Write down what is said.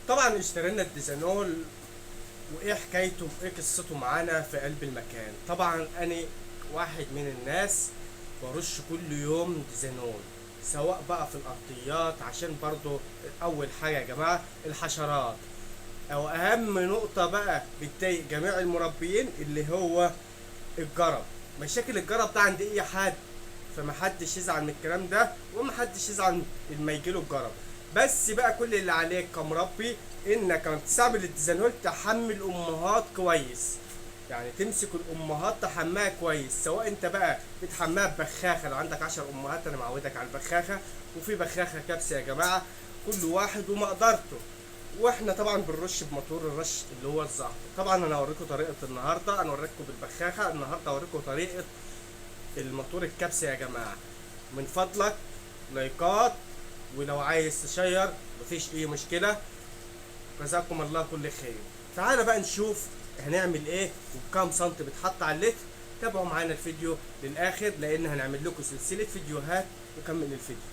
طبعا اشترينا الديزانول، وايه حكايته وايه قصته معانا في قلب المكان. طبعا انا واحد من الناس برش كل يوم ديزانول، سواء بقى في الارضيات، عشان برضو اول حاجة يا جماعة الحشرات، او اهم نقطة بقى بتضايق جميع المربيين اللي هو الجرب. مشاكل الجرب ده عند اي حد، فمحدش يزعل من الكلام ده، ومحدش يزعل لما يجيله الجرب. بس بقى كل اللي عليك كمربي انك لما تستعمل الديزانول تحمل امهات كويس، يعني تمسك الامهات تحماها كويس، سواء انت بقى بتحماها ببخاخه، لو عندك 10 امهات انا معودك على البخاخه، وفي بخاخه كبسه يا جماعه، كل واحد ومقدرته. واحنا طبعا بنرش بموتور الرش اللي هو الزعتر. طبعا انا هوريكم طريقه النهارده، انا هوريكم بالبخاخه، النهارده هوريكم طريقه الموتور الكبسه يا جماعه. من فضلك لايكات، ولو عايز تشير مفيش اي مشكله. جزاكم الله كل خير. تعالى بقى نشوف هنعمل ايه وبكام سنتي بتحط على اللتر. تابعوا معانا الفيديو للاخر، لان هنعمل لكم سلسله فيديوهات. وكمل الفيديو.